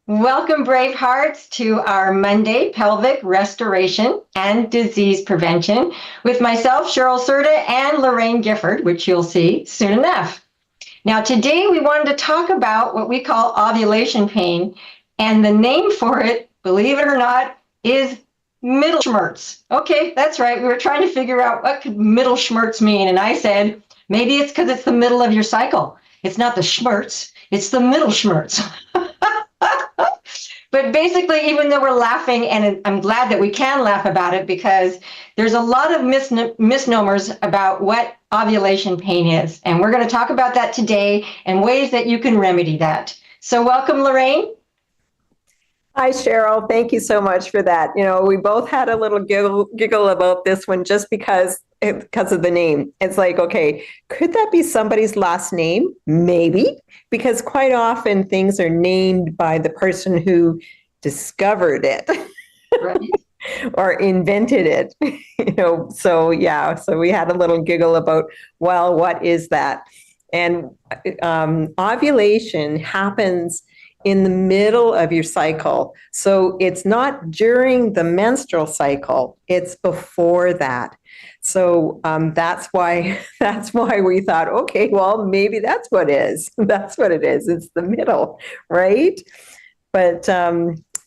Welcome, brave hearts, to our Monday pelvic restoration and disease prevention with myself, Cheryl Serta, and Lorraine Gifford, which you'll see soon enough. Now, today we wanted to talk about what we call ovulation pain, and the name for it, believe it or not, is middle schmerz. Okay, that's right. We were trying to figure out what could middle schmerz mean, and I said maybe it's because it's the middle of your cycle. It's not the schmerz; it's the middle schmerz. But basically, even though we're laughing, and I'm glad that we can laugh about it because there's a lot of misnomers about what ovulation pain is. And we're going to talk about that today and ways that you can remedy that. So, welcome, Lorraine. Hi, Cheryl. Thank you so much for that. We both had a little giggle about this one just because of the name. It's like, okay, could that be somebody's last name? Maybe, because quite often things are named by the person who discovered it. Right. Or invented it, so we had a little giggle about, well, what is that? And ovulation happens in the middle of your cycle. So it's not during the menstrual cycle, it's before that. So that's why we thought, okay, well, maybe that's what it is. That's what it is. It's the middle, right? But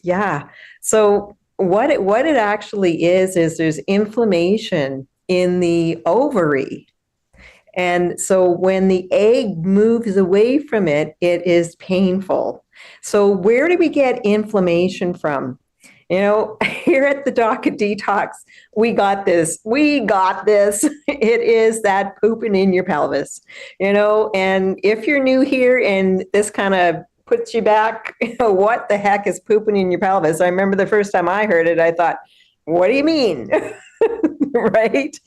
yeah. So what it actually is there's inflammation in the ovary. And so when the egg moves away from it, it is painful. So where do we get inflammation from? Here at the Doc of Detox, we got this. We got this. It is that pooping in your pelvis. And if you're new here and this kind of puts you back, what the heck is pooping in your pelvis? I remember the first time I heard it, I thought, what do you mean? Right?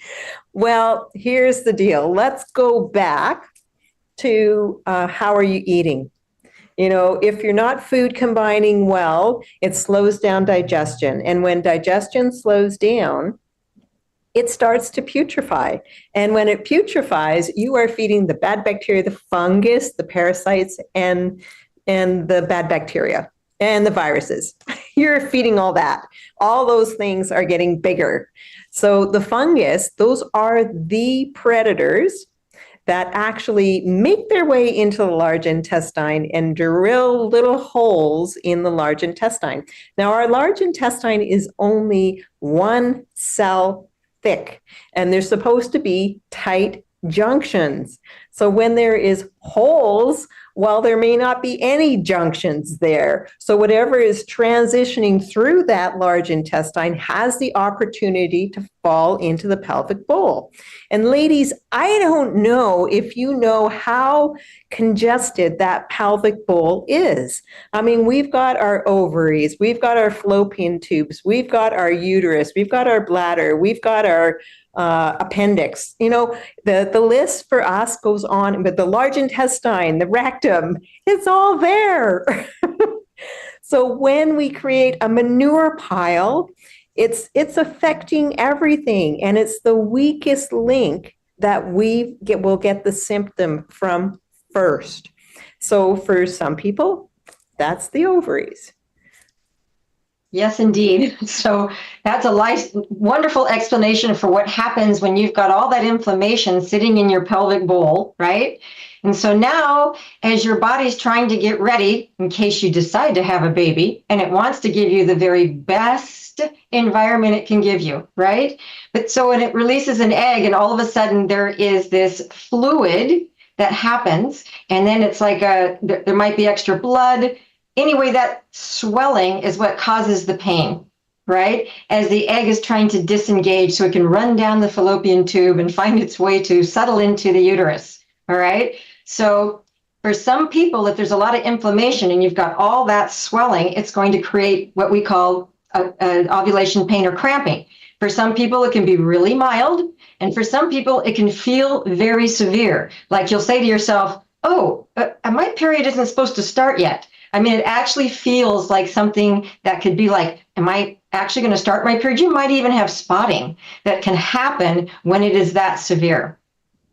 Well, here's the deal. Let's go back to how are you eating? If you're not food combining well, it slows down digestion. And when digestion slows down, it starts to putrefy. And when it putrefies, you are feeding the bad bacteria, the fungus, the parasites, and the bad bacteria and the viruses. You're feeding all that. All those things are getting bigger. So the fungus, those are the predators that actually make their way into the large intestine and drill little holes in the large intestine. Now, our large intestine is only one cell thick, and they're supposed to be tight junctions. So when there is holes, well, there may not be any junctions there. So whatever is transitioning through that large intestine has the opportunity to fall into the pelvic bowl. And ladies, I don't know if you know how congested that pelvic bowl is. I mean, we've got our ovaries, we've got our fallopian tubes, we've got our uterus, we've got our bladder, we've got our appendix. The list for us goes on, but the large intestine, the rectum, it's all there. So when we create a manure pile, it's affecting everything, and it's the weakest link that will get the symptom from first. So for some people, that's the ovaries. Yes, indeed. So that's a wonderful explanation for what happens when you've got all that inflammation sitting in your pelvic bowl, right? And so now, as your body's trying to get ready in case you decide to have a baby, and it wants to give you the very best environment it can give you, right? But so when it releases an egg, and all of a sudden there is this fluid that happens, and then it's like there might be extra blood. Anyway, that swelling is what causes the pain, right? As the egg is trying to disengage so it can run down the fallopian tube and find its way to settle into the uterus, all right? So for some people, if there's a lot of inflammation and you've got all that swelling, it's going to create what we call an ovulation pain or cramping. For some people, it can be really mild. And for some people, it can feel very severe. Like you'll say to yourself, oh, my period isn't supposed to start yet. I mean, it actually feels like something that could be like, am I actually going to start my period? You might even have spotting that can happen when it is that severe.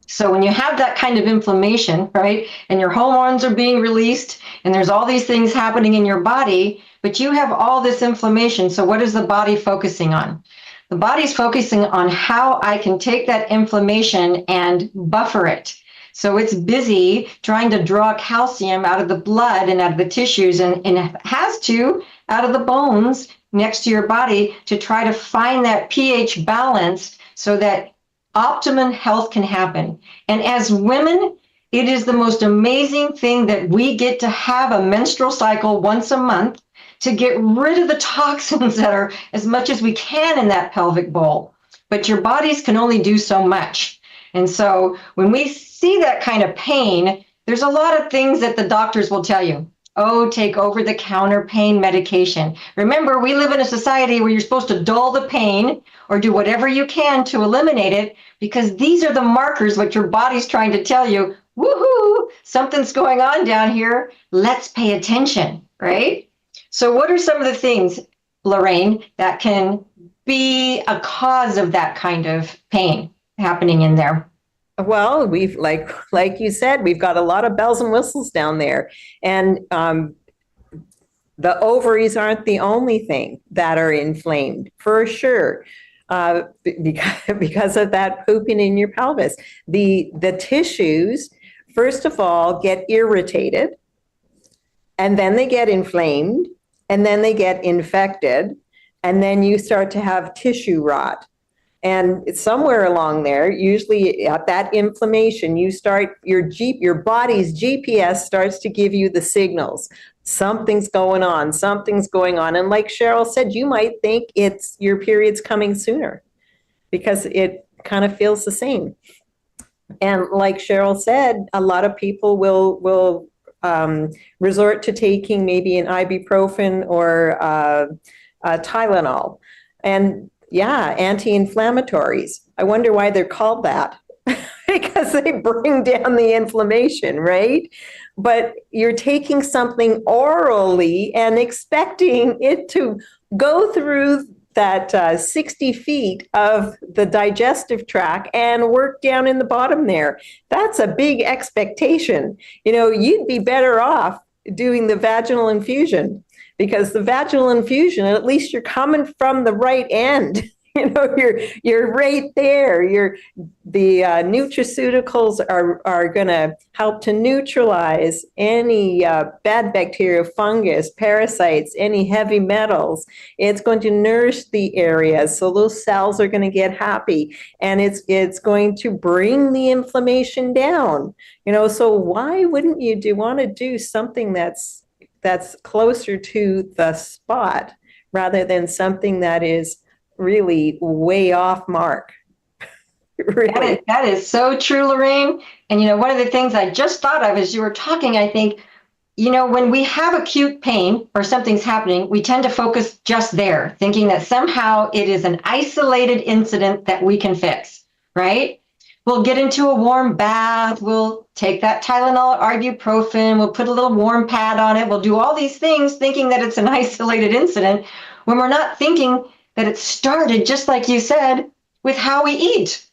So when you have that kind of inflammation, right, and your hormones are being released and there's all these things happening in your body, but you have all this inflammation. So what is the body focusing on? The body's focusing on how I can take that inflammation and buffer it. So it's busy trying to draw calcium out of the blood and out of the tissues, and it has to out of the bones next to your body to try to find that pH balance so that optimum health can happen. And as women, it is the most amazing thing that we get to have a menstrual cycle once a month to get rid of the toxins that are as much as we can in that pelvic bowl. But your bodies can only do so much. And so when we see that kind of pain, there's a lot of things that the doctors will tell you. Oh, take over the counter pain medication. Remember, we live in a society where you're supposed to dull the pain or do whatever you can to eliminate it, because these are the markers what your body's trying to tell you, woohoo, something's going on down here. Let's pay attention, right? So what are some of the things, Lorraine, that can be a cause of that kind of pain happening in there? Well, we've like you said, we've got a lot of bells and whistles down there, and the ovaries aren't the only thing that are inflamed, for sure, because of that pooping in your pelvis. The tissues, first of all, get irritated, and then they get inflamed, and then they get infected, and then you start to have tissue rot. And somewhere along there, usually at that inflammation, you start your body's GPS starts to give you the signals. Something's going on, something's going on. And like Cheryl said, you might think it's your period's coming sooner because it kind of feels the same. And like Cheryl said, a lot of people will resort to taking maybe an ibuprofen or Tylenol. And yeah, anti-inflammatories. I wonder why they're called that. Because they bring down the inflammation, right? But you're taking something orally and expecting it to go through that 60 feet of the digestive tract and work down in the bottom there. That's a big expectation. You know, you'd be better off doing the vaginal infusion, because the vaginal infusion, at least you're coming from the right end. You know, you're right there. The nutraceuticals are going to help to neutralize any bad bacteria, fungus, parasites, any heavy metals. It's going to nourish the areas, so those cells are going to get happy, and it's going to bring the inflammation down. You know, so why wouldn't you want to do something that's closer to the spot rather than something that is really way off mark? Really. That is so true, Lorraine. And, you know, one of the things I just thought of as you were talking, I think, you know, when we have acute pain or something's happening, we tend to focus just there, thinking that somehow it is an isolated incident that we can fix, right? We'll get into a warm bath. We'll take that Tylenol, ibuprofen. We'll put a little warm pad on it. We'll do all these things thinking that it's an isolated incident when we're not thinking that it started, just like you said, with how we eat.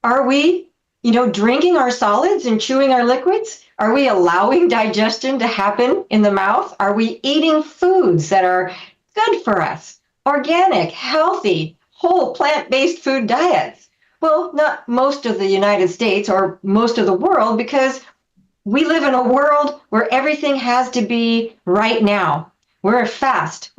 Are we, you know, drinking our solids and chewing our liquids? Are we allowing digestion to happen in the mouth? Are we eating foods that are good for us? Organic, healthy, whole plant-based food diets? Well, not most of the United States or most of the world, because we live in a world where everything has to be right now. We're fast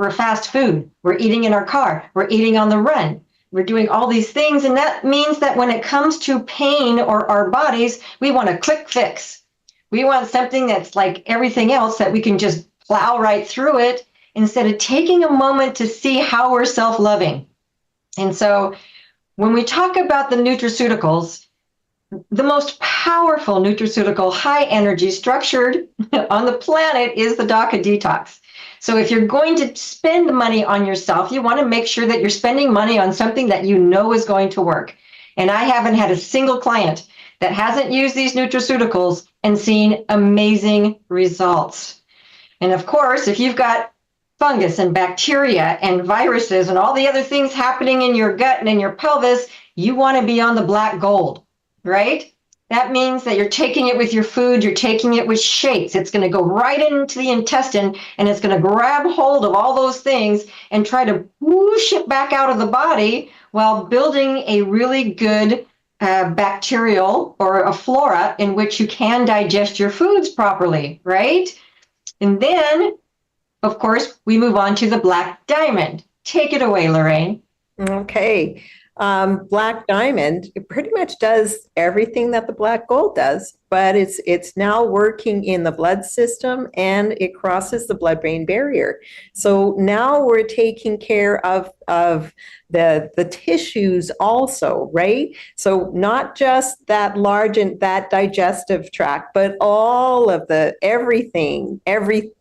food. We're eating in our car. We're eating on the run. We're doing all these things. And that means that when it comes to pain or our bodies, we want a quick fix. We want something that's like everything else, that we can just plow right through it instead of taking a moment to see how we're self-loving. And so when we talk about the nutraceuticals, the most powerful nutraceutical, high energy, structured on the planet is the DACA detox. So if you're going to spend money on yourself, you want to make sure that you're spending money on something that you know is going to work. And I haven't had a single client that hasn't used these nutraceuticals and seen amazing results. And of course, if you've got fungus and bacteria and viruses and all the other things happening in your gut and in your pelvis, you want to be on the black gold, right? That means that you're taking it with your food, you're taking it with shakes. It's going to go right into the intestine and it's going to grab hold of all those things and try to whoosh it back out of the body while building a really good bacterial or a flora in which you can digest your foods properly, right? And then, of course, we move on to the black diamond. Take it away, Lorraine. Okay. Black diamond, it pretty much does everything that the black gold does, but it's now working in the blood system and it crosses the blood-brain barrier. So now we're taking care of the tissues also, right? So not just that large and that digestive tract, but all of the everything, every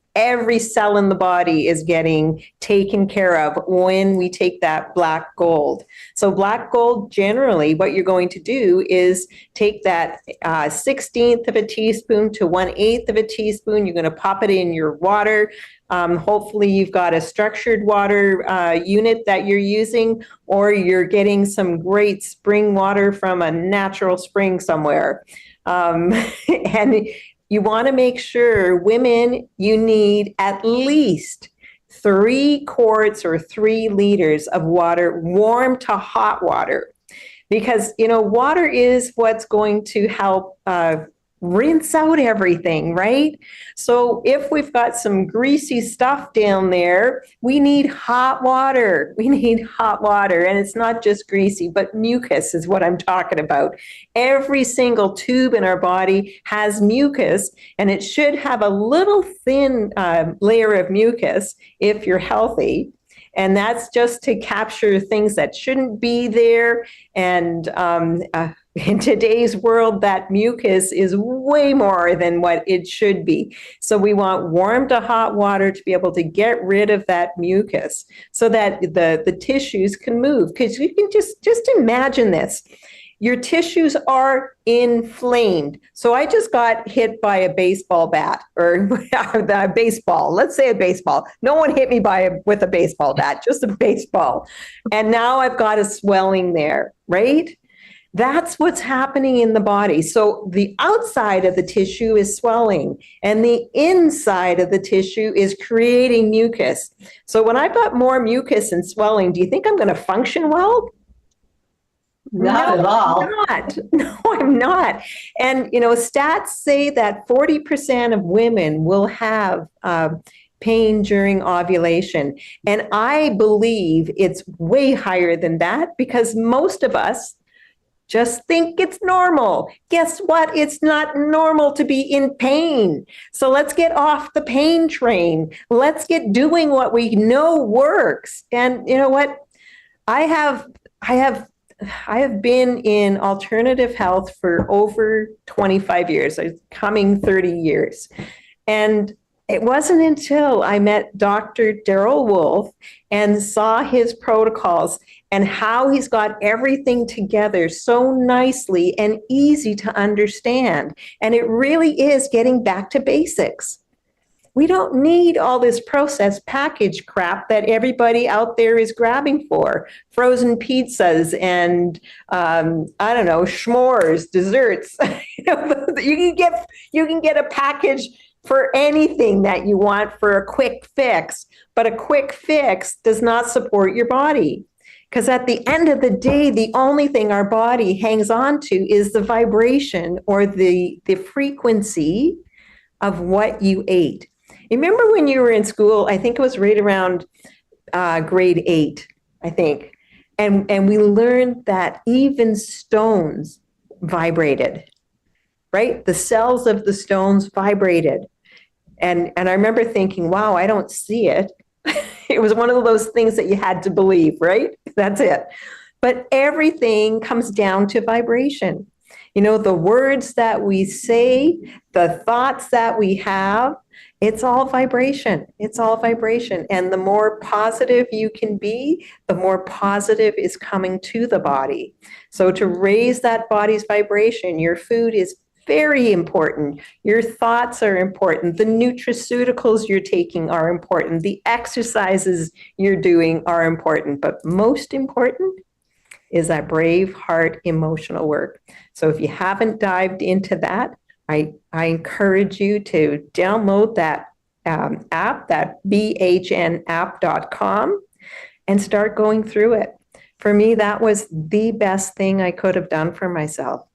cell in the body is getting taken care of when we take that black gold. So black gold, generally, what you're going to do is take that 16th of a teaspoon to 1/8 of a teaspoon. You're going to pop it in your water. Hopefully you've got a structured water unit that you're using, or you're getting some great spring water from a natural spring somewhere. And you want to make sure, women, you need at least 3 quarts or 3 liters of water, warm to hot water, because, water is what's going to help rinse out everything, right? So if we've got some greasy stuff down there, we need hot water. We need hot water. And it's not just greasy, but mucus is what I'm talking about. Every single tube in our body has mucus, and it should have a little thin layer of mucus if you're healthy. And that's just to capture things that shouldn't be there. And in today's world, that mucus is way more than what it should be. So we want warm to hot water to be able to get rid of that mucus so that the tissues can move. Because you can just imagine this. Your tissues are inflamed. So I just got hit by a baseball bat, or a baseball. Let's say a baseball. No one hit me with a baseball bat, just a baseball. And now I've got a swelling there, right? That's what's happening in the body. So the outside of the tissue is swelling, and the inside of the tissue is creating mucus. So when I've got more mucus and swelling, do you think I'm going to function well? Not at all. I'm not. No, I'm not. And, stats say that 40% of women will have pain during ovulation. And I believe it's way higher than that, because most of us just think it's normal. Guess what? It's not normal to be in pain. So let's get off the pain train. Let's get doing what we know works. And you know what? I have been in alternative health for over 25 years, coming 30 years. And it wasn't until I met Dr. Daryl Wolf and saw his protocols and how he's got everything together so nicely and easy to understand. And it really is getting back to basics. We don't need all this processed package crap that everybody out there is grabbing for. Frozen pizzas and I don't know, s'mores, desserts. You can get a package for anything that you want for a quick fix, but a quick fix does not support your body. Because at the end of the day, the only thing our body hangs on to is the vibration or the frequency of what you ate. Remember when you were in school, I think it was right around grade 8, I think, and we learned that even stones vibrated, right? The cells of the stones vibrated. And I remember thinking, wow, I don't see it. It was one of those things that you had to believe, right? That's it. But everything comes down to vibration. The words that we say, the thoughts that we have, it's all vibration. It's all vibration. And the more positive you can be, the more positive is coming to the body. So to raise that body's vibration, your food is very important. Your thoughts are important. The nutraceuticals you're taking are important. The exercises you're doing are important. But most important, is that brave heart emotional work. So if you haven't dived into that, I encourage you to download that app, that bhnapp.com, and start going through it. For me, that was the best thing I could have done for myself.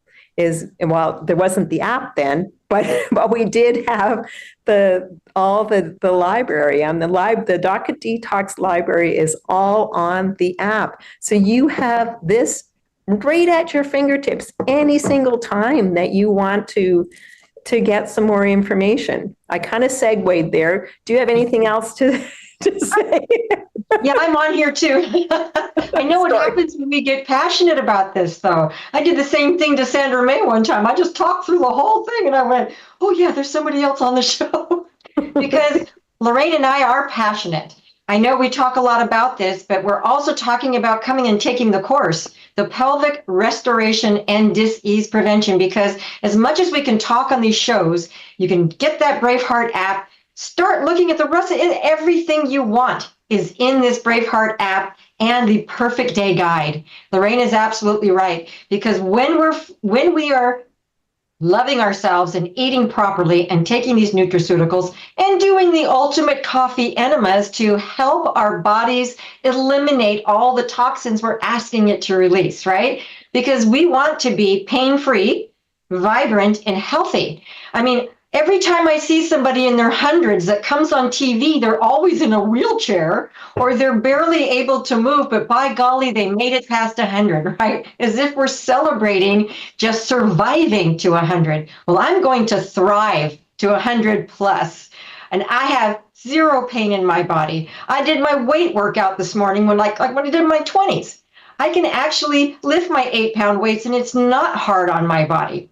Well, there wasn't the app then, but we did have the library, and the Docket Detox library is all on the app. So you have this right at your fingertips any single time that you want to get some more information. I kind of segued there. Do you have anything else to say? Yeah, I'm on here too. I know what happens when we get passionate about this, though. I did the same thing to Sandra May one time. I just talked through the whole thing and I went, oh, yeah, there's somebody else on the show. Because Lorraine and I are passionate. I know we talk a lot about this, but we're also talking about coming and taking the course, the pelvic restoration and dis-ease prevention, because as much as we can talk on these shows, you can get that Braveheart app, start looking at the rest of it. Everything you want is in this Braveheart app and the perfect day guide. Lorraine is absolutely right, because when we are loving ourselves and eating properly and taking these nutraceuticals and doing the ultimate coffee enemas to help our bodies eliminate all the toxins we're asking it to release, right? Because we want to be pain-free, vibrant, and healthy. I mean, every time I see somebody in their hundreds that comes on TV, they're always in a wheelchair or they're barely able to move, but by golly, they made it past 100, right? As if we're celebrating just surviving to 100. Well, I'm going to thrive to 100 plus. And I have zero pain in my body. I did my weight workout this morning when I did in my 20s. I can actually lift my 8-pound weights and it's not hard on my body.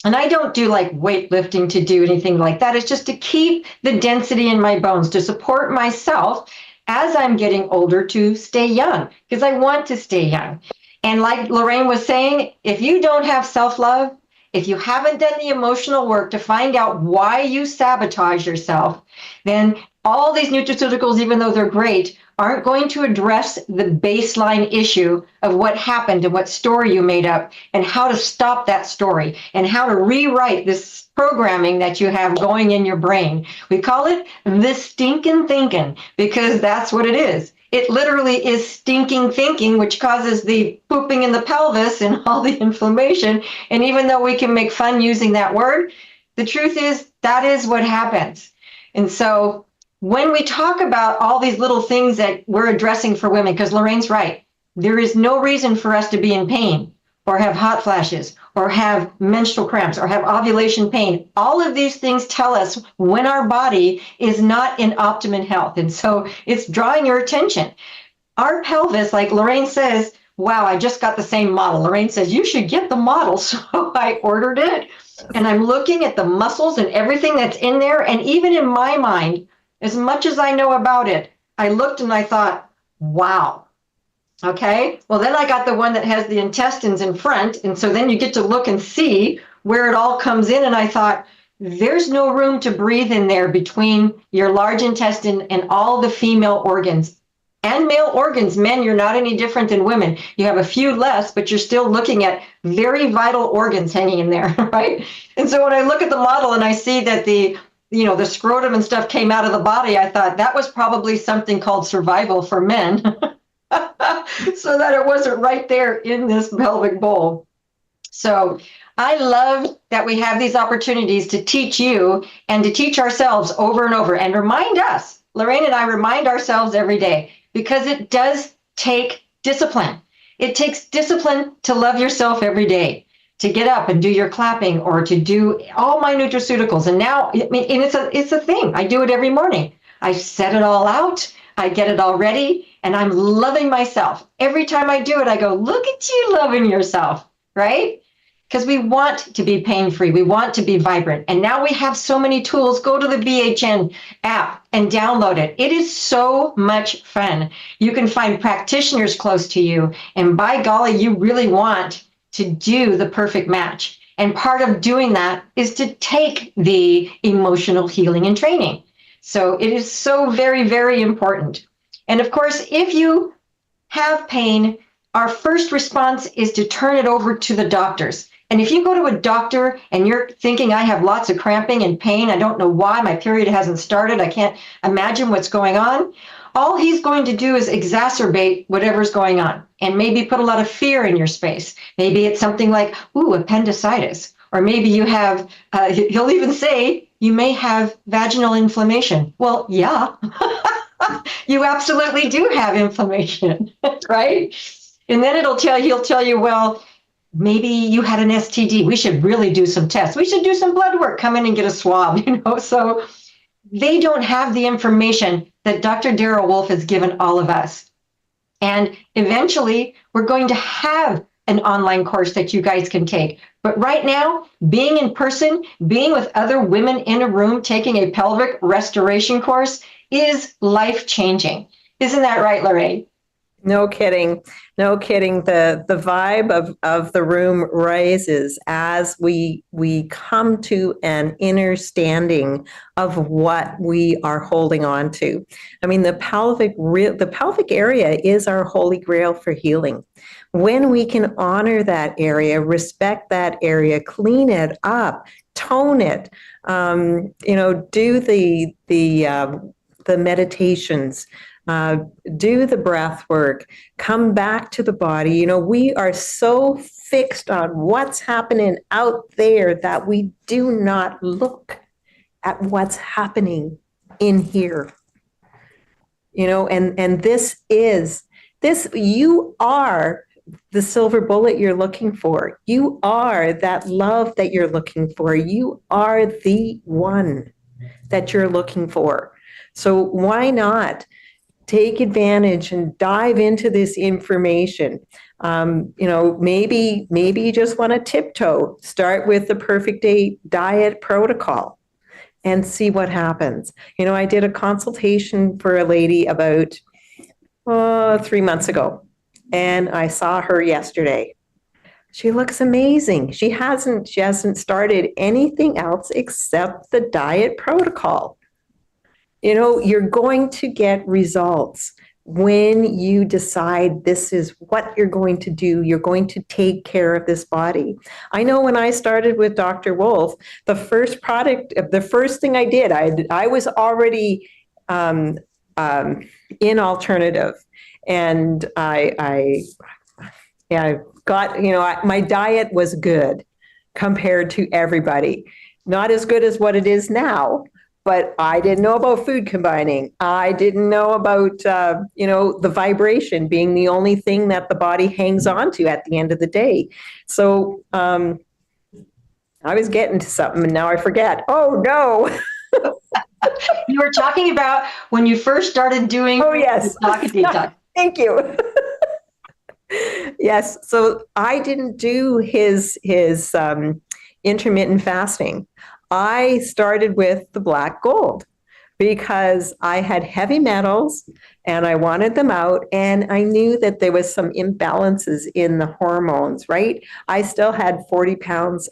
And I don't do like weightlifting to do anything like that. It's just to keep the density in my bones, to support myself as I'm getting older to stay young, because I want to stay young. And like Lorraine was saying, if you don't have self-love, if you haven't done the emotional work to find out why you sabotage yourself, then all these nutraceuticals, even though they're great, aren't going to address the baseline issue of what happened and what story you made up and how to stop that story and how to rewrite this programming that you have going in your brain. We call it the stinking thinking because that's what it is. It literally is stinking thinking, which causes the pooping in the pelvis and all the inflammation. And even though we can make fun using that word, the truth is that is what happens. And so when we talk about all these little things that we're addressing for women, because Lorraine's right, there is no reason for us to be in pain or have hot flashes or have menstrual cramps or have ovulation pain. All of these things tell us when our body is not in optimum health. And so it's drawing your attention. Our pelvis, like Lorraine says, wow, I just got the same model. Lorraine says, you should get the model. So I ordered it. And I'm looking at the muscles and everything that's in there. And even in my mind, as much as I know about it, I looked and I thought, wow. Okay, well, then I got the one that has the intestines in front. And so then you get to look and see where it all comes in. And I thought, there's no room to breathe in there between your large intestine and all the female organs and male organs. Men, you're not any different than women. You have a few less, but you're still looking at very vital organs hanging in there, right? And so when I look at the model and I see that the scrotum and stuff came out of the body, I thought that was probably something called survival for men. So that it wasn't right there in this pelvic bowl. So I love that we have these opportunities to teach you and to teach ourselves over and over and remind us. Lorraine and I remind ourselves every day because it does take discipline. It takes discipline to love yourself every day, to get up and do your clapping or to do all my nutraceuticals. And now, I mean, and it's a thing. I do it every morning. I set it all out. I get it all ready and I'm loving myself. Every time I do it, I go, look at you loving yourself, right? Because we want to be pain-free. We want to be vibrant. And now we have so many tools. Go to the BHN app and download it. It is so much fun. You can find practitioners close to you. And by golly, you really want to do the perfect match. And part of doing that is to take the emotional healing and training. So it is so very, very important. And of course, if you have pain, our first response is to turn it over to the doctors. And if you go to a doctor and you're thinking, I have lots of cramping and pain, I don't know why, my period hasn't started, I can't imagine what's going on, all he's going to do is exacerbate whatever's going on and maybe put a lot of fear in your space. Maybe it's something like, ooh, appendicitis. Or maybe you have, he'll even say, you may have vaginal inflammation. Well, yeah, you absolutely do have inflammation, right? And then he'll tell you, well, maybe you had an STD. We should really do some tests. We should do some blood work. Come in and get a swab, So they don't have the information that Dr. Darrell Wolfe has given all of us. And eventually, we're going to have an online course that you guys can take. But right now, being in person, being with other women in a room, taking a pelvic restoration course is life-changing. Isn't that right, Lorraine? No kidding. No kidding. The vibe of the room rises as we come to an understanding of what we are holding on to. I mean, the pelvic area is our holy grail for healing. When we can honor that area, respect that area, clean it up, tone it, do the meditations, do the breath work, come back to the body. We are so fixed on what's happening out there that we do not look at what's happening in here. And this, you are the silver bullet you're looking for. You are that love that you're looking for. You are the one that you're looking for. So why not take advantage and dive into this information? Maybe you just want to tiptoe, start with the Perfect Day diet protocol and see what happens. I did a consultation for a lady about 3 months ago, and I saw her yesterday. She looks amazing. She hasn't started anything else except the diet protocol. You're going to get results when you decide this is what you're going to do. You're going to take care of this body. I know when I started with Dr. Wolfe, the first thing I did, I was already in alternative, and I got, my diet was good compared to everybody. Not as good as what it is now. But I didn't know about food combining. I didn't know about, the vibration being the only thing that the body hangs on to at the end of the day. So I was getting to something and now I forget. Oh, no. You were talking about when you first started doing yes. the Pocket Detox. Thank you. Yes. So I didn't do his intermittent fasting. I started with the black gold because I had heavy metals and I wanted them out, and I knew that there was some imbalances in the hormones, right? I still had 40 pounds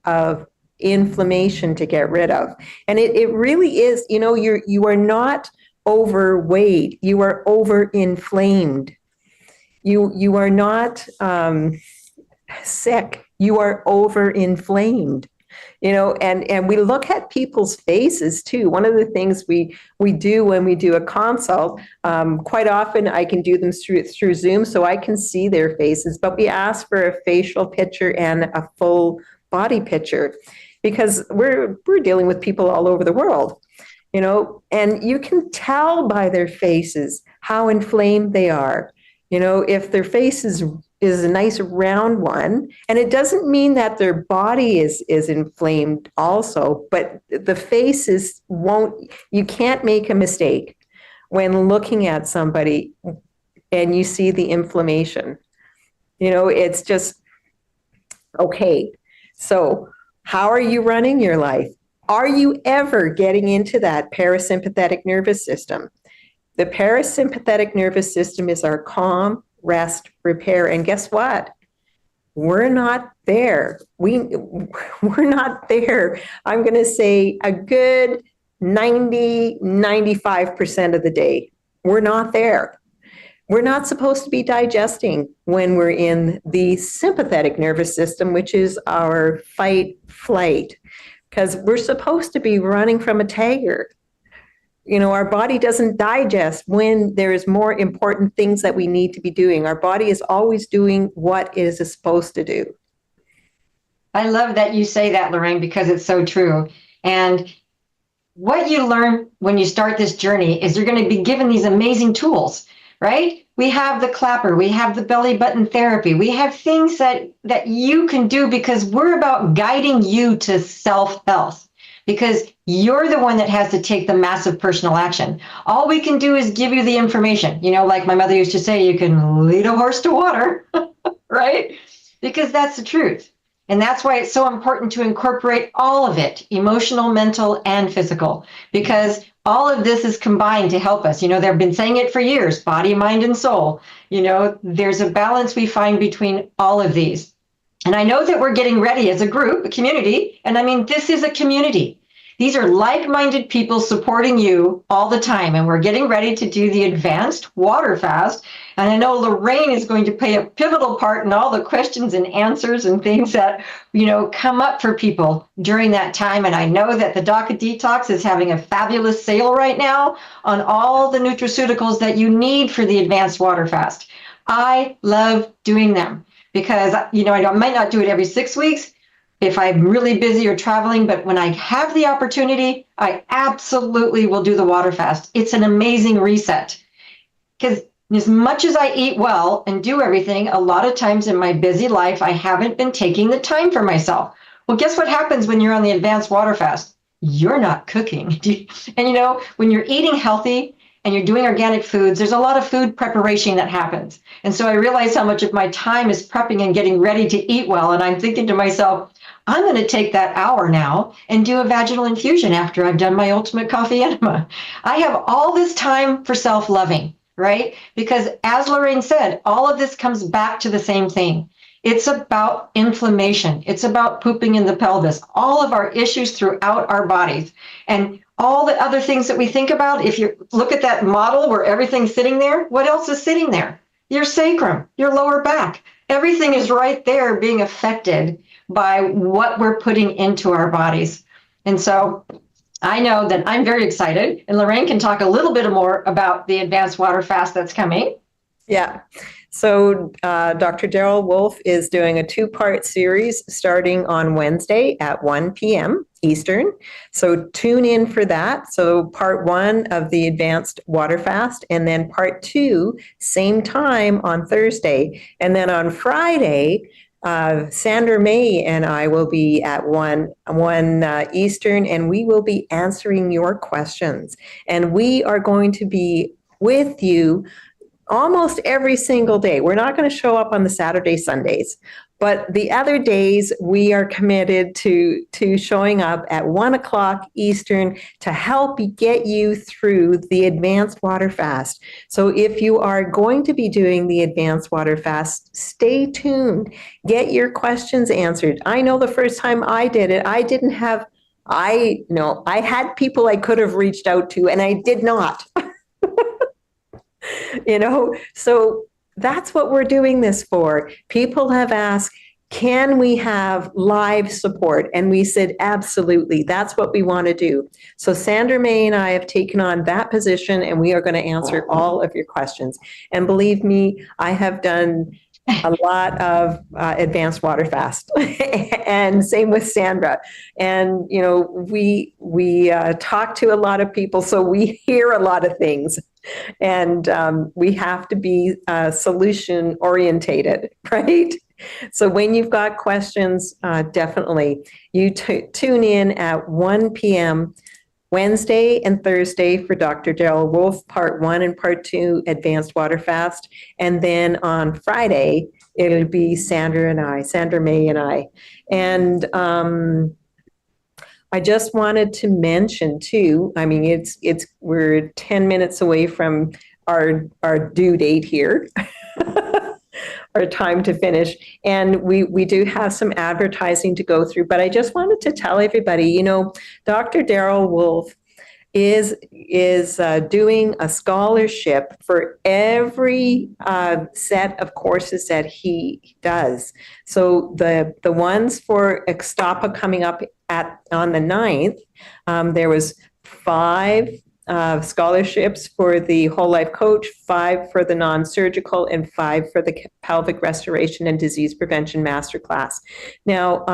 of inflammation to get rid of. And it really is, you are not overweight, you are overinflamed. You are not sick, you are overinflamed. And we look at people's faces too. One of the things we do when we do a consult, quite often I can do them through Zoom so I can see their faces, but we ask for a facial picture and a full body picture because we're dealing with people all over the world, and you can tell by their faces how inflamed they are. If their face is a nice round one, and it doesn't mean that their body is inflamed also, but the face you can't make a mistake when looking at somebody and you see the inflammation. It's just, okay, so how are you running your life? Are you ever getting into that parasympathetic nervous system? The parasympathetic nervous system is our calm, rest, repair. And guess what? We're not there. We're not there. I'm going to say a good 90, 95% of the day. We're not there. we're not supposed to be digesting when we're in the sympathetic nervous system, which is our fight flight, because we're supposed to be running from a tiger. Our body doesn't digest when there is more important things that we need to be doing. Our body is always doing what it is supposed to do. I love that you say that, Lorraine, because it's so true. And what you learn when you start this journey is you're going to be given these amazing tools, right? We have the clapper, we have the belly button therapy, we have things that you can do because we're about guiding you to self-health. Because you're the one that has to take the massive personal action. All we can do is give you the information. Like my mother used to say, you can lead a horse to water, right? Because that's the truth. And that's why it's so important to incorporate all of it, emotional, mental, and physical, because all of this is combined to help us. They've been saying it for years, body, mind, and soul. There's a balance we find between all of these. And I know that we're getting ready as a group, a community. And I mean, this is a community. These are like-minded people supporting you all the time. And we're getting ready to do the advanced water fast. And I know Lorraine is going to play a pivotal part in all the questions and answers and things that, come up for people during that time. And I know that the Doc of Detox is having a fabulous sale right now on all the nutraceuticals that you need for the advanced water fast. I love doing them because, I might not do it every 6 weeks if I'm really busy or traveling, but when I have the opportunity, I absolutely will do the water fast. It's an amazing reset because as much as I eat well and do everything, a lot of times in my busy life, I haven't been taking the time for myself. Well, guess what happens when you're on the advanced water fast? You're not cooking. And when you're eating healthy and you're doing organic foods, there's a lot of food preparation that happens. And so I realize how much of my time is prepping and getting ready to eat well. And I'm thinking to myself, I'm going to take that hour now and do a vaginal infusion after I've done my ultimate coffee enema. I have all this time for self-loving, right? Because as Lorraine said, all of this comes back to the same thing. It's about inflammation. It's about pooping in the pelvis, all of our issues throughout our bodies. And all the other things that we think about, if you look at that model where everything's sitting there, what else is sitting there? Your sacrum, your lower back. Everything is right there being affected by what we're putting into our bodies. And so I know that I'm very excited, and Lorraine can talk a little bit more about the advanced water fast that's coming. Yeah. So Dr. Daryl Wolf is doing a 2-part series starting on Wednesday at 1 p.m. Eastern. So tune in for that. So part 1 of the advanced water fast, and then part 2, same time on Thursday. And then on Friday, Sandra May and I will be at 1 Eastern, and we will be answering your questions. And we are going to be with you almost every single day. We're not going to show up on the Saturday, Sundays, but the other days we are committed to showing up at 1 o'clock Eastern to help get you through the advanced water fast. So if you are going to be doing the advanced water fast, stay tuned. Get your questions answered. I know the first time I did it, I had people I could have reached out to, and I did not. So that's what we're doing this for. People have asked, can we have live support? And we said, absolutely, that's what we want to do. So Sandra May and I have taken on that position, and we are going to answer all of your questions. And believe me, I have done a lot of advanced water fast, and same with Sandra. And we talk to a lot of people, so we hear a lot of things, and we have to be solution orientated, right? So when you've got questions, definitely you tune in at 1 p.m. Wednesday and Thursday for Dr. Daryl Wolf, part 1 and part 2, advanced water fast. And then on Friday, it'll be Sandra May and I. And I just wanted to mention too, I mean, we're 10 minutes away from our due date here. Our time to finish. And we do have some advertising to go through, but I just wanted to tell everybody, Dr. Daryl Wolf is doing a scholarship for every set of courses that he does. So the ones for Extapa coming up on the 9th, there was 5 scholarships for the whole life coach, 5 for the non-surgical, and 5 for the pelvic restoration and disease prevention masterclass. Now,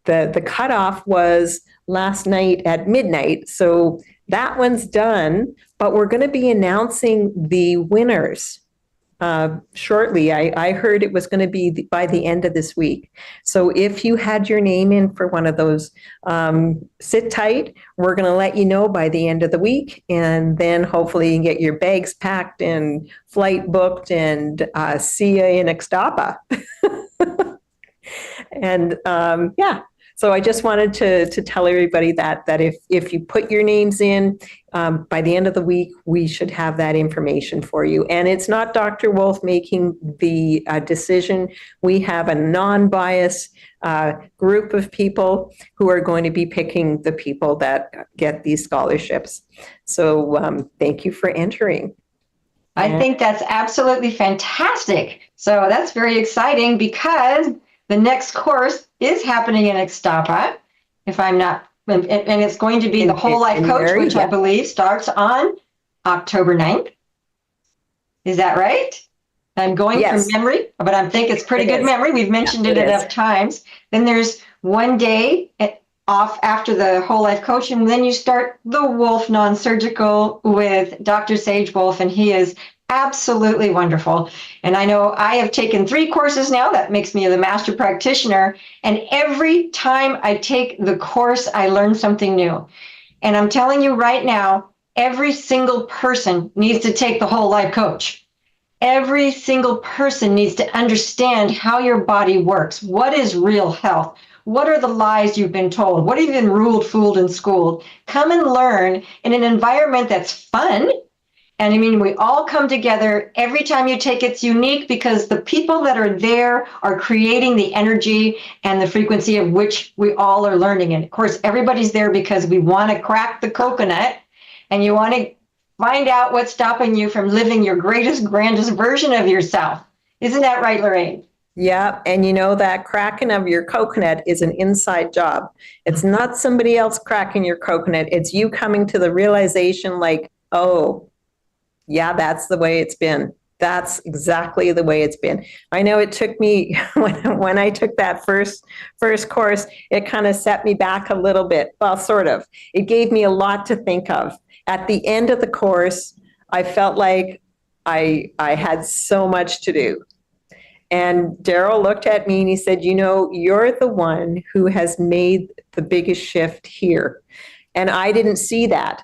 the cutoff was last night at midnight, so that one's done, but we're going to be announcing the winners shortly. I heard it was going to be by the end of this week. So if you had your name in for one of those, sit tight. We're going to let you know by the end of the week, and then hopefully you can get your bags packed and flight booked and see you in Extapa. And yeah. So I just wanted to tell everybody that if you put your names in, by the end of the week, we should have that information for you. And it's not Dr. Wolf making the decision. We have a non-biased group of people who are going to be picking the people that get these scholarships. So thank you for entering. I think that's absolutely fantastic. So that's very exciting because the next course is happening in Extapa, if I'm not, and it's going to be the Whole Life Coach, which I believe starts on October 9th. Is that right? I'm going from memory, but I think it's pretty good memory. We've mentioned it enough times. Then there's one day off after the Whole Life Coach, and then you start the Wolf Non-Surgical with Dr. Sage Wolf, and he is absolutely wonderful. And I know I have taken 3 courses now. That makes me the master practitioner. And every time I take the course, I learn something new. And I'm telling you right now, every single person needs to take the Whole Life Coach. Every single person needs to understand how your body works. What is real health? What are the lies you've been told? What have you been ruled, fooled, and schooled? Come and learn in an environment that's fun. And I mean, we all come together. Every time you take it's unique because the people that are there are creating the energy and the frequency of which we all are learning. And of course, everybody's there because we want to crack the coconut and you want to find out what's stopping you from living your greatest, grandest version of yourself. Isn't that right, Lorraine? Yeah, and you know that cracking of your coconut is an inside job. It's not somebody else cracking your coconut. It's you coming to the realization like, oh, yeah, that's the way it's been. That's exactly the way it's been. I know it took me, when I took that first course, it kind of set me back a little bit. Well, sort of. It gave me a lot to think of. At the end of the course, I felt like I had so much to do. And Daryl looked at me and he said, you know, you're the one who has made the biggest shift here. And I didn't see that.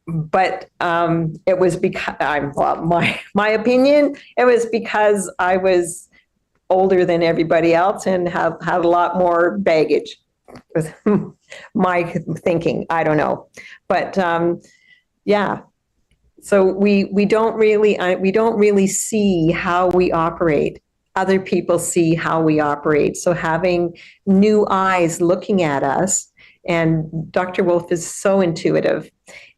But it was because my opinion, it was because I was older than everybody else and had a lot more baggage with my thinking. I don't know, but yeah. So we don't really see how we operate. Other people see how we operate. So having new eyes looking at us, and Dr. Wolf is so intuitive.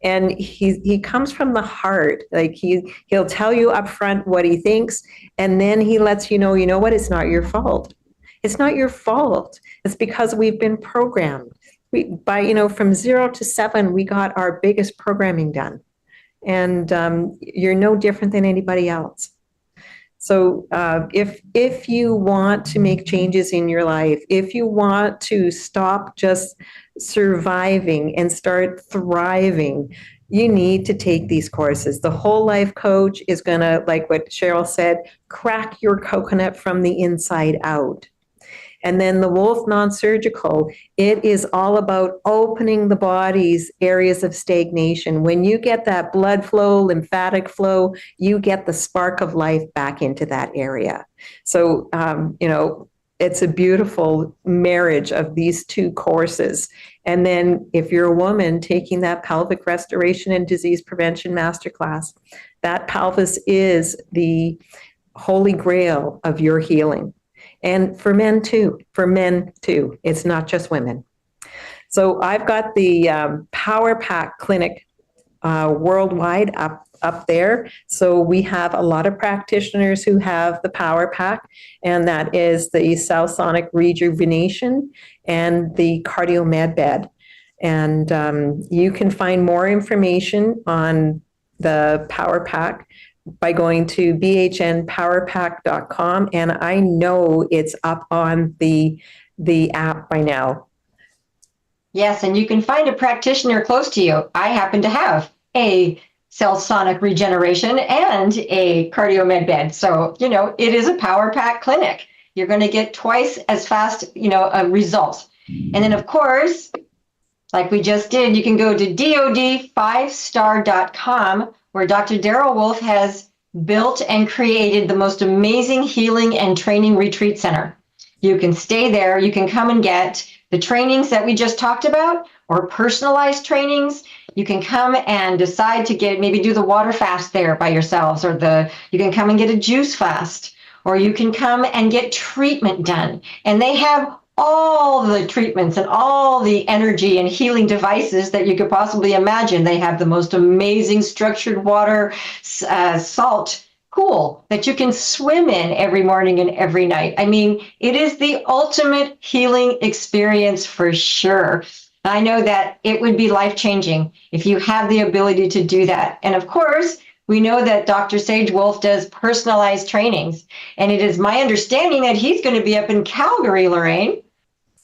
And he comes from the heart. Like he'll tell you up front what he thinks, and then he lets you know what, it's not your fault. It's not your fault. It's because we've been programmed. From 0 to 7, we got our biggest programming done. And you're no different than anybody else. So if you want to make changes in your life, if you want to stop just surviving and start thriving, you need to take these courses. The Whole Life Coach is going to, like what Cheryl said, crack your coconut from the inside out. And then the Wolf Non-Surgical, it is all about opening the body's areas of stagnation. When you get that blood flow, lymphatic flow, you get the spark of life back into that area. So, it's a beautiful marriage of these 2 courses. And then if you're a woman taking that pelvic restoration and disease prevention masterclass, that pelvis is the holy grail of your healing. And for men too. It's not just women. So I've got the Power Pack Clinic worldwide up there. So we have a lot of practitioners who have the Power Pack, and that is the Cell Sonic Rejuvenation and the Cardio Med Bed. And you can find more information on the Power Pack by going to bhnpowerpack.com, and I know it's up on the app by now. Yes, and you can find a practitioner close to you. I happen to have a cell sonic regeneration and a cardio med bed. So, it is a power pack clinic. You're going to get twice as fast, results. And then, of course, like we just did, you can go to dod5star.com, where Dr. Daryl Wolf has built and created the most amazing healing and training retreat center. You can stay there. You can come and get the trainings that we just talked about, or personalized trainings. You can come and decide to maybe do the water fast there by yourselves, or you can come and get a juice fast, or you can come and get treatment done. And they have all the treatments and all the energy and healing devices that you could possibly imagine. They have the most amazing structured water, salt pool that you can swim in every morning and every night. I mean, it is the ultimate healing experience for sure. I know that it would be life-changing if you have the ability to do that. And of course, we know that Dr. Sage Wolf does personalized trainings. And it is my understanding that he's going to be up in Calgary, Lorraine.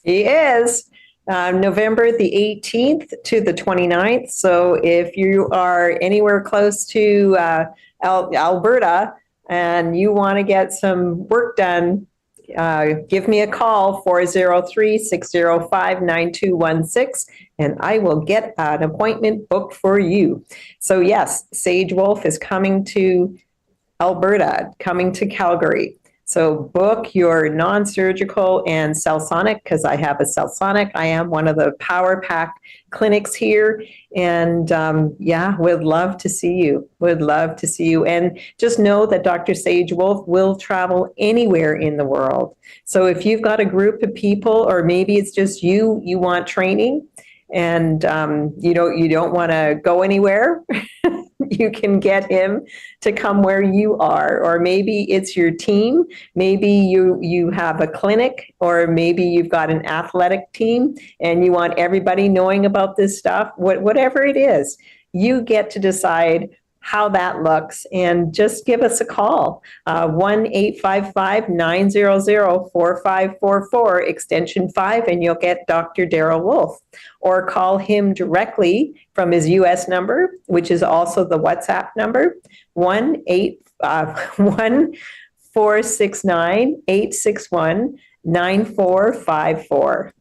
He is. November the 18th to the 29th. So if you are anywhere close to Alberta and you want to get some work done, give me a call, 403-605-9216, and I will get an appointment booked for you. So yes, Sage Wolf is coming to Alberta, coming to Calgary. So book your non-surgical and cell sonic, because I have a cell sonic. I am one of the Power Pack clinics here. And would love to see you. Would love to see you. And just know that Dr. Sage Wolf will travel anywhere in the world. So if you've got a group of people, or maybe it's just you want training, and you don't want to go anywhere, you can get him to come where you are. Or maybe it's your team, maybe you have a clinic, or maybe you've got an athletic team and you want everybody knowing about this stuff. Whatever it is, you get to decide how that looks, and just give us a call, 1-855-900-4544, extension 5, and you'll get Dr. Daryl Wolf. Or call him directly from his U.S. number, which is also the WhatsApp number, 1-469-861-9454.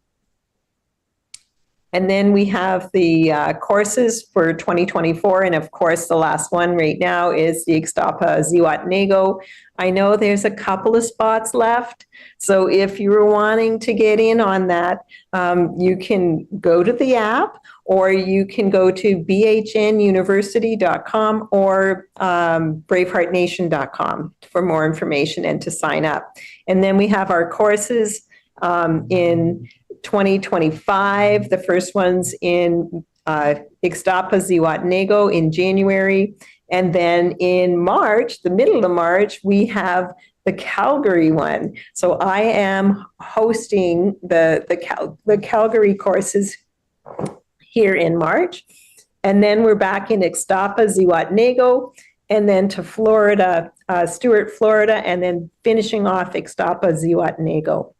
And then we have the courses for 2024. And of course, the last one right now is the Ixtapa Zihuatanejo. I know there's a couple of spots left. So if you're wanting to get in on that, you can go to the app, or you can go to bhnuniversity.com or braveheartnation.com for more information and to sign up. And then we have our courses in 2025. The first one's in Ixtapa Zihuatanejo in January. And then in March, the middle of March, we have the Calgary one. So I am hosting the Calgary courses here in March. And then we're back in Ixtapa Zihuatanejo, and then to Florida, Stuart, Florida, and then finishing off Ixtapa Zihuatanejo.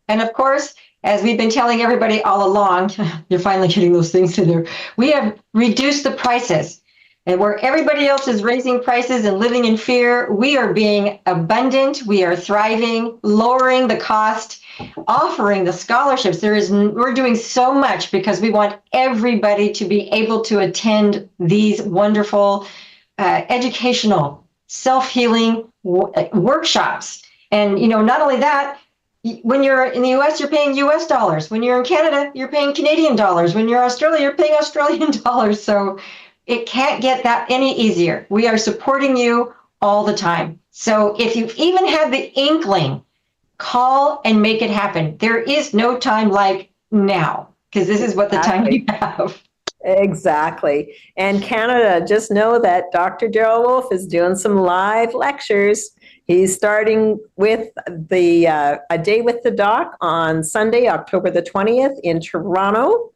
And of course, as we've been telling everybody all along, you're finally getting those things in there. We have reduced the prices. And where everybody else is raising prices and living in fear, we are being abundant, we are thriving, lowering the cost, offering the scholarships. We're doing so much because we want everybody to be able to attend these wonderful educational, self-healing workshops. And not only that, when you're in the US, you're paying US dollars. When you're in Canada, you're paying Canadian dollars. When you're Australia, you're paying Australian dollars. So it can't get that any easier. We are supporting you all the time. So if you even have the inkling call and make it happen. There is no time like now, because this is what the time Exactly. you have. Exactly. And Canada, just know that Dr. Daryl Wolf is doing some live lectures. He's starting with the A Day with the Doc on Sunday, October the 20th in Toronto.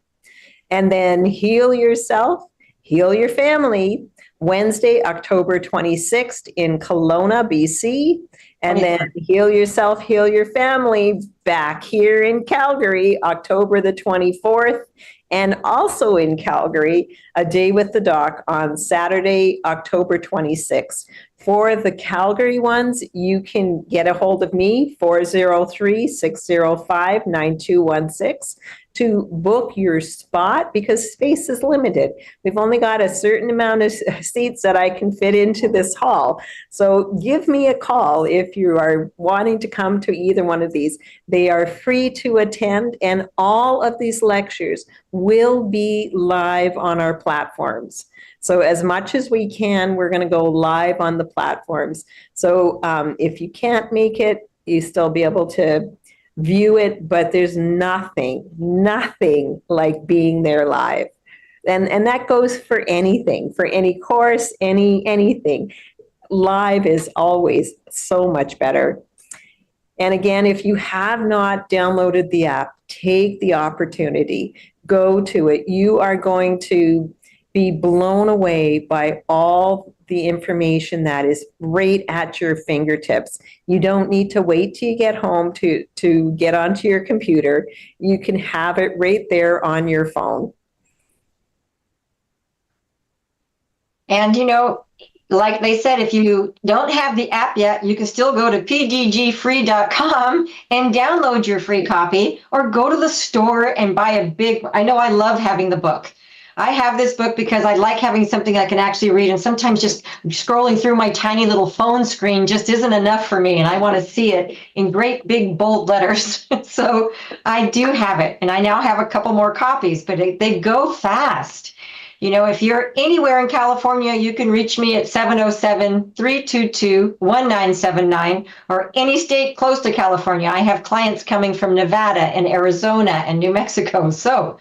And then Heal Yourself, Heal Your Family, Wednesday, October 26th in Kelowna, BC. And then Heal Yourself, Heal Your Family back here in Calgary, October the 24th. And also in Calgary, A Day with the Doc on Saturday, October 26th. For the Calgary ones, you can get a hold of me, 403-605-9216, to book your spot because space is limited. We've only got a certain amount of seats that I can fit into this hall. So give me a call if you are wanting to come to either one of these. They are free to attend, and all of these lectures will be live on our platforms. So as much as we can, we're going to go live on the platforms. So if you can't make it, you still be able to view it, but there's nothing like being there live. And that goes for anything, for any course, anything. Live is always so much better. And again, if you have not downloaded the app, take the opportunity, go to it. You are going to be blown away by all the information that is right at your fingertips. You don't need to wait till you get home to get onto your computer. You can have it right there on your phone. And you know, like they said, if you don't have the app yet, you can still go to pdgfree.com and download your free copy, or go to the store and buy a big, I know I love having the book. I have this book because I like having something I can actually read, and sometimes just scrolling through my tiny little phone screen just isn't enough for me, and I want to see it in great big bold letters. So I do have it, and I now have a couple more copies, but they go fast. You know, if you're anywhere in California, you can reach me at 707-322-1979, or any state close to California. I have clients coming from Nevada and Arizona and New Mexico. So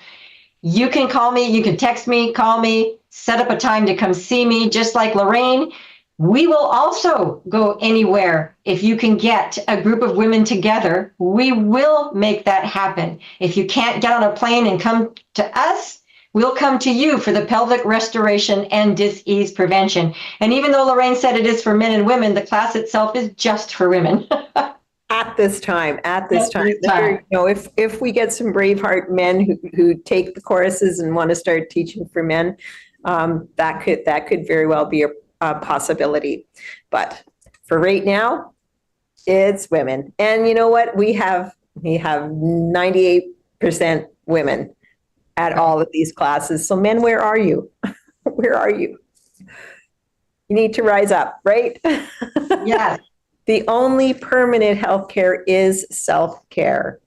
you can call me, you can text me, call me, set up a time to come see me. Just like Lorraine, we will also go anywhere. If you can get a group of women together, we will make that happen. If you can't get on a plane and come to us, we'll come to you for the pelvic restoration and dis-ease prevention. And even though Lorraine said it is for men and women, the class itself is just for women. At this time. You know, if we get some Braveheart men who take the courses and want to start teaching for men, that could very well be a possibility. But for right now, it's women. And you know what? We have 98% women at all of these classes. So men, where are you? Where are you? You need to rise up, right? Yes. The only permanent healthcare is self-care.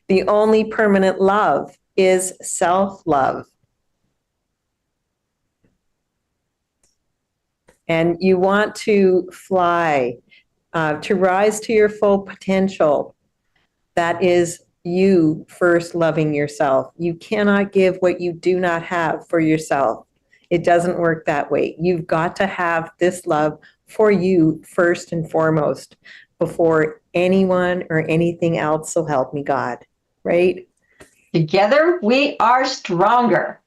The only permanent love is self-love. And you want to fly, to rise to your full potential. That is you first loving yourself. You cannot give what you do not have for yourself. It doesn't work that way. You've got to have this love for you first and foremost before anyone or anything else, so help me God, right? Together we are stronger.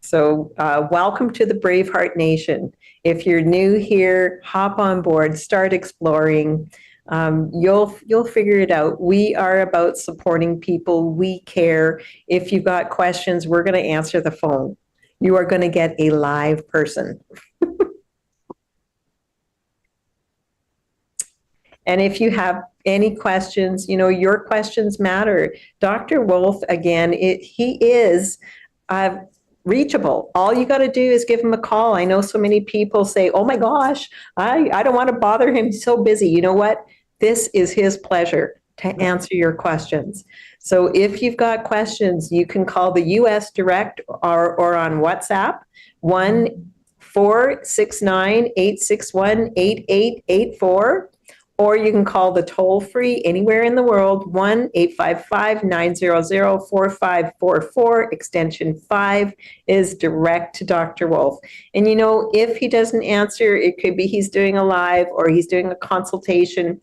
So welcome to the Braveheart Nation. If you're new here, hop on board, start exploring. You'll figure it out. We are about supporting people. We care. If you've got questions, we're going to answer the phone. You are going to get a live person. And if you have any questions, you know, your questions matter. Dr. Wolf, again, he is reachable. All you got to do is give him a call. I know so many people say, oh my gosh, I don't want to bother him. He's so busy. You know what? This is his pleasure to answer your questions. So if you've got questions, you can call the US direct or on WhatsApp, 1-469-861-8884. Or you can call the toll-free anywhere in the world, 1-855-900-4544, extension 5 is direct to Dr. Wolf. And if he doesn't answer, it could be he's doing a live or he's doing a consultation.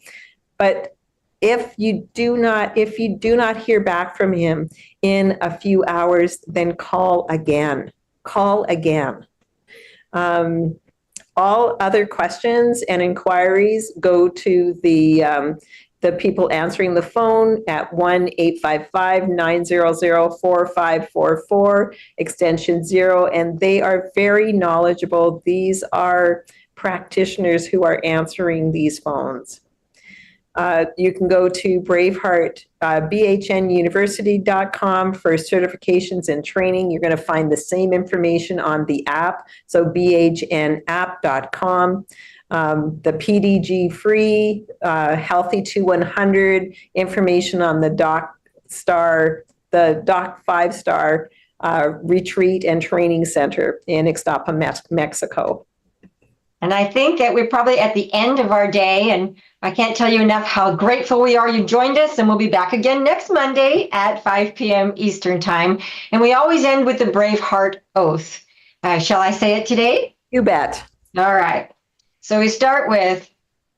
But if you do not hear back from him in a few hours, then call again. Call again. All other questions and inquiries go to the people answering the phone at 1-855-900-4544, extension 0, and they are very knowledgeable. These are practitioners who are answering these phones. You can go to Braveheart, bhnuniversity.com for certifications and training. You're going to find the same information on the app, so bhnapp.com. The PDG free, Healthy to 100, information on the Doc 5-star retreat and training center in Ixtapa, Mexico. And I think that we're probably at the end of our day, and I can't tell you enough how grateful we are you joined us, and we'll be back again next Monday at 5 p.m. Eastern Time. And we always end with the Braveheart Oath. Shall I say it today? You bet. All right. So we start with,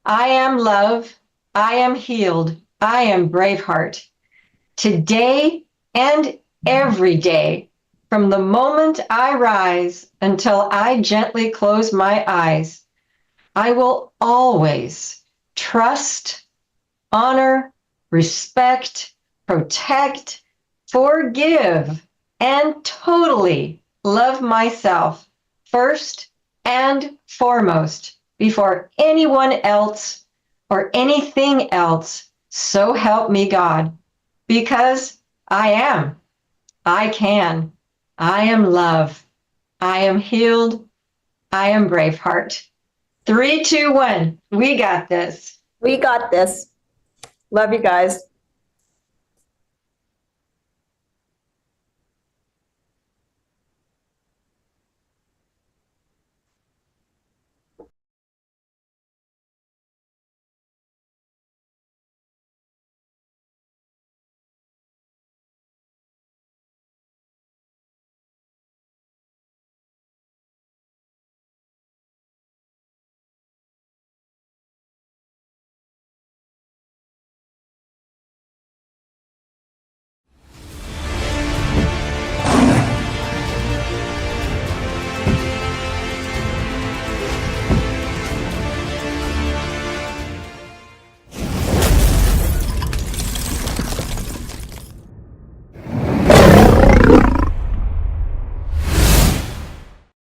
I am love, I am healed, I am Braveheart. Today and every day, from the moment I rise until I gently close my eyes, I will always trust, honor, respect, protect, forgive, and totally love myself first and foremost before anyone else or anything else. So help me God, because I am, I can, I am love, I am healed, I am Braveheart. 3, 2, 1. We got this. We got this. Love you guys.